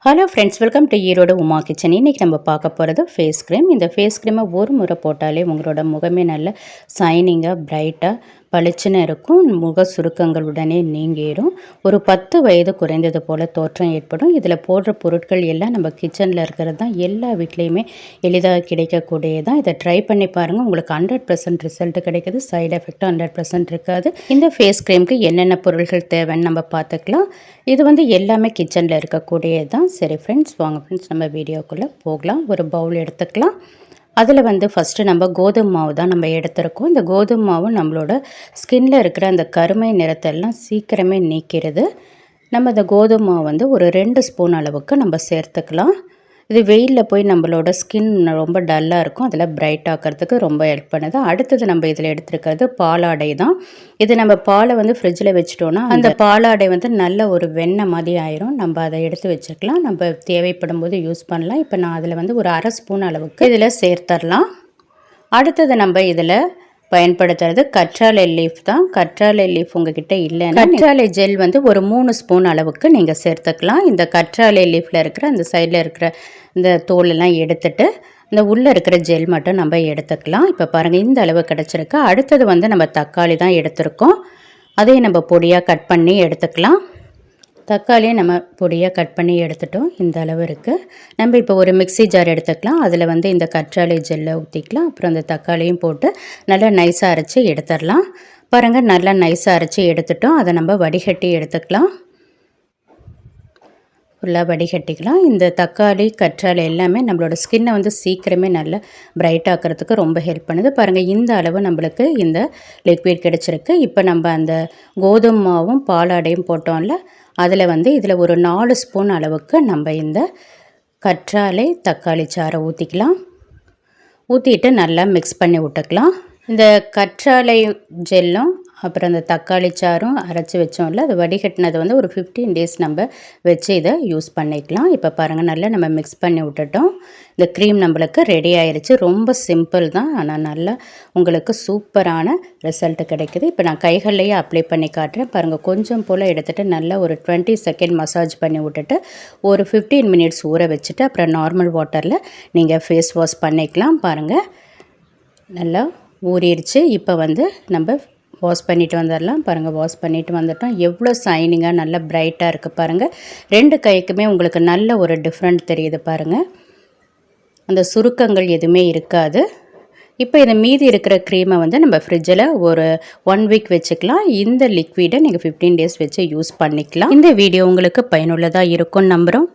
Hello friends, welcome to Erode Uma kitchen. இன்றைக்கி நம்ம பார்க்க போகிறது ஃபேஸ் க்ரீம். இந்த ஃபேஸ் க்ரீமை ஒரு முறை போட்டாலே உங்களோட முகமே நல்ல ஷைனிங்காக பிரைட்டாக பளிச்சுன்னு இருக்கும். முக சுருக்கங்கள் உடனே நீங்கிடும். ஒரு 10 வயது குறைந்தது போல் தோற்றம் ஏற்படும். இதில் போடுற பொருட்கள் எல்லாம் நம்ம கிச்சனில் இருக்கிறது தான். எல்லா வீட்லேயுமே எளிதாக கிடைக்கக்கூடியதான். இதை ட்ரை பண்ணி பாருங்கள். உங்களுக்கு 100% ரிசல்ட் கிடைக்குது. சைடு எஃபெக்டும் 100% இருக்காது. இந்த ஃபேஸ் க்ரீமுக்கு என்னென்ன பொருட்கள் தேவைன்னு நம்ம பார்த்துக்கலாம். இது எல்லாமே கிச்சனில் இருக்கக்கூடியது தான். சரி ஃப்ரெண்ட்ஸ், வாங்க ஃப்ரெண்ட்ஸ் நம்ம வீடியோக்குள்ளே போகலாம். ஒரு பவுல் எடுத்துக்கலாம். அதில் ஃபஸ்ட்டு நம்ம கோதுமை மாவு தான் நம்ம எடுத்துருக்கோம். இந்த கோதுமை மாவு நம்மளோட ஸ்கின்னில் இருக்கிற அந்த கருமை நிறத்தெல்லாம் சீக்கிரமே நீக்கிறது. நம்ம இந்த கோதுமை மாவு ஒரு 2 ஸ்பூன் அளவுக்கு நம்ம சேர்த்துக்கலாம். இது வெயிலில் போய் நம்மளோட ஸ்கின் ரொம்ப டல்லாக இருக்கும், அதில் பிரைட் ஆக்கிறதுக்கு ரொம்ப ஹெல்ப் பண்ணுது. அடுத்தது நம்ம இதில் எடுத்துருக்கிறது பாலாடை தான். இது நம்ம பாலை ஃப்ரிட்ஜில் வச்சிட்டோன்னா அந்த பாலாடை நல்ல ஒரு வெண்ணெய் மாதிரி ஆயிரும். நம்ம அதை எடுத்து வச்சுக்கலாம். நம்ம தேவைப்படும் போது யூஸ் பண்ணலாம். இப்போ நான் அதில் ஒரு 1/2 ஸ்பூன் அளவுக்கு இதில் சேர்த்துடலாம். அடுத்தது நம்ம இதில் பயன்படுத்துறது கற்றாழை லீஃப் தான். கற்றாழை லீஃப் உங்ககிட்ட இல்லைன்னா கற்றாழை ஜெல் ஒரு 3 ஸ்பூன் அளவுக்கு நீங்கள் சேர்த்துக்கலாம். இந்த கற்றாழை லீஃபில் இருக்கிற அந்த சைடில் இருக்கிற இந்த தோலெல்லாம் எடுத்துட்டு இந்த உள்ளே இருக்கிற ஜெல் மட்டும் நம்ம எடுத்துக்கலாம். இப்போ பாருங்கள், இந்த அளவு கிடச்சிருக்கு. அடுத்தது நம்ம தக்காளி தான் எடுத்திருக்கோம். அதையும் நம்ம பொடியாக கட் பண்ணி எடுத்துக்கலாம். தக்காளியை நம்ம பொடியாக கட் பண்ணி எடுத்துட்டோம். இந்த அளவு இருக்குது. நம்ம இப்போ ஒரு மிக்ஸி ஜார் எடுத்துக்கலாம். அதில் இந்த கற்றாழை ஜெல்லை ஊற்றிக்கலாம். அப்புறம் அந்த தக்காளியும் போட்டு நல்லா நைஸாக அரைச்சி எடுத்துடலாம். பாருங்கள், நல்லா நைஸாக அரைச்சி எடுத்துட்டோம். அதை நம்ம வடிகட்டி எடுத்துக்கலாம். ஃபுல்லாக வடிகட்டிக்கலாம். இந்த தக்காளி கற்றாழை எல்லாமே நம்மளோட ஸ்கின்னை சீக்கிரமே நல்லா பிரைட் ஆக்கிறதுக்கு ரொம்ப ஹெல்ப் பண்ணுது. பாருங்கள், இந்த அளவு நம்மளுக்கு இந்த லிக்விட் கிடச்சிருக்கு. இப்போ நம்ம அந்த கோதுமை மாவும் பாலாடையும் போட்டோம்ல, அதில் இதில் ஒரு 4 ஸ்பூன் அளவுக்கு நம்ம இந்த கற்றாழை தக்காளி சாறை ஊற்றிக்கலாம். ஊற்றிட்டு நல்லா மிக்ஸ் பண்ணி விட்டுக்கலாம். இந்த கற்றாழை ஜெல்லும் அப்புறம் அந்த தக்காளி சாரும் அரைச்சி வச்சோம்ல, அது வடிகட்டினது ஒரு 15 டேஸ் நம்ம வச்சு இதை யூஸ் பண்ணிக்கலாம். இப்போ பாருங்கள், நல்லா நம்ம மிக்ஸ் பண்ணி விட்டுட்டோம். இந்த க்ரீம் நம்மளுக்கு ரெடி ஆயிடுச்சு. ரொம்ப சிம்பிள் தான், ஆனால் நல்லா உங்களுக்கு சூப்பரான ரிசல்ட் கிடைக்குது. இப்போ நான் கைகள்லேயே அப்ளை பண்ணி காட்டுறேன். பாருங்கள், கொஞ்சம் போல் எடுத்துகிட்டு நல்லா ஒரு 20 செகண்ட் மசாஜ் பண்ணி விட்டுட்டு ஒரு 15 மினிட்ஸ் ஊற வச்சுட்டு அப்புறம் நார்மல் வாட்டரில் நீங்கள் ஃபேஸ் வாஷ் பண்ணிக்கலாம். பாருங்கள், நல்லா ஊறிடுச்சு. இப்போ நம்ம வாஷ் பண்ணிவிட்டு வந்துடலாம். பாருங்கள், வாஷ் பண்ணிவிட்டு வந்துட்டோம். எவ்வளோ ஷைனிங்காக நல்லா பிரைட்டாக இருக்குது பாருங்கள். 2 கைக்குமே உங்களுக்கு நல்ல ஒரு டிஃப்ரெண்ட் தெரியுது பாருங்கள். அந்த சுருக்கங்கள் எதுவுமே இருக்காது. இப்போ இந்த மீதி இருக்கிற க்ரீமை நம்ம ஃப்ரிட்ஜில் ஒரு 1 வீக் வச்சுக்கலாம். இந்த லிக்விடை நீங்கள் 15 டேஸ் வச்சு யூஸ் பண்ணிக்கலாம். இந்த வீடியோ உங்களுக்கு பயனுள்ளதாக இருக்கும்னு நம்புகிறோம்.